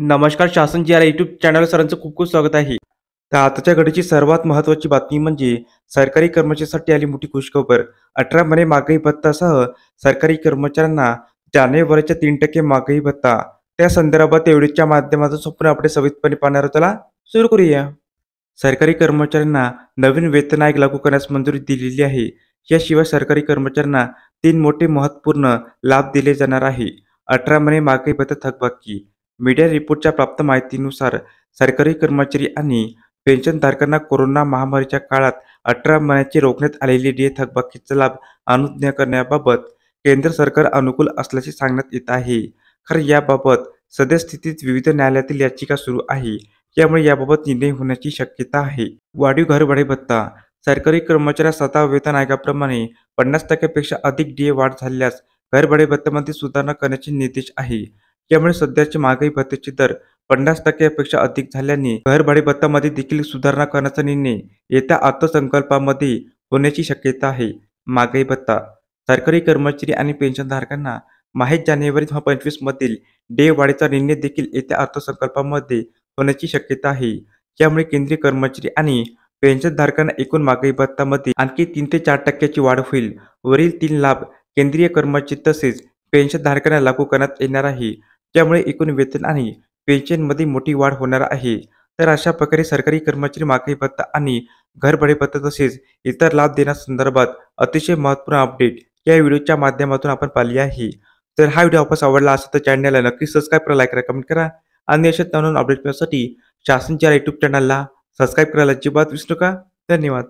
नमस्कार शासन जी या यूट्यूब चॅनल सरांचं खूप खूप स्वागत आहे. तर आताच्या घडीची सर्वात महत्त्वाची बातमी म्हणजे सरकारी कर्मचाऱ्यांसाठी आली मोठी खुशखबर. 18 महिने महागाई भत्तासह सरकारी कर्मचाऱ्यांना जानेवारीच्या 3% महागाई भत्ता. त्या संदर्भात व्हिडिओच्या माध्यमातून संपूर्ण अपडेट सविस्तरपणे पाहणार आहोत. चला सुरू करूया. सरकारी कर्मचाऱ्यांना नवीन वेतन आयोग लागू करण्यास मंजुरी दिलेली आहे. याशिवाय सरकारी कर्मचाऱ्यांना 3 मोठे महत्त्वपूर्ण लाभ दिले जाणार आहे. 18 महिने महागाई भत्ता थकबाकी. मीडिया रिपोर्टच्या प्राप्त माहितीनुसार सरकारी कर्मचारी आणि पेन्शनधारकांना कोरोना महामारीच्या काळात 18 महिन्याची रोखण्यात आलेली डीए थकबाकीचा लाभ अनुज्ञा करण्याबाबत केंद्र सरकार अनुकूल असल्याचे सांगण्यात येत आहे. खरं याबाबत सद्यस्थितीत विविध न्यायालयातील याचिका सुरू आहे. त्यामुळे याबाबत निर्णय होण्याची शक्यता आहे. वाढीव घरभाडे भत्ता. सरकारी कर्मचाऱ्या 7व्या वेतन आयोगाप्रमाणे 50% पेक्षा अधिक डीए वाढ झाल्यास घरभाडे भत्त्यामध्ये सुधारणा करण्याचे निर्देश आहे. त्यामुळे सध्याचे महागाई भत्त्याचे दर 50% पेक्षा अधिक झाल्याने घरभाडे भत्त्यामध्ये देखील सुधारणा करण्याचा निर्णय येत्या अर्थसंकल्पामध्ये होण्याची शक्यता आहे. महागाई भत्ता. सरकारी कर्मचारी आणि पेन्शनधारकांना माहीत जानेवारी 2025 मधील डीए वाढीचा निर्णय देखील येत्या अर्थसंकल्पामध्ये होण्याची शक्यता आहे. यामुळे केंद्रीय कर्मचारी आणि पेन्शनधारकांना एकूण महागाई भत्त्यामध्ये आणखी 3 ते 4% वाढ होईल. वरील 3 लाभ केंद्रीय कर्मचारी तसेच पेन्शनधारकांना लागू करण्यात येणार आहे. त्यामुळे एकूण वेतन आणि पेन्शनमध्ये मोठी वाढ होणार आहे. तर अशा प्रकारे सरकारी कर्मचारी महागाई भत्ता आणि घरभाडे भत्ता तसेच इतर लाभ देण्यासंदर्भात अतिशय महत्त्वपूर्ण अपडेट या व्हिडिओच्या माध्यमातून आपण पाहिली आहे. तर हा व्हिडिओ आपल्याला आवडला असेल तर चॅनलला नक्की सबस्क्राईब करा, लाईक करा, कमेंट करा आणि अशा नवीन अपडेट मिळण्यासाठी शासन जी यूट्यूब चॅनलला सबस्क्राईब करायला अजिबात विसरू नका. धन्यवाद.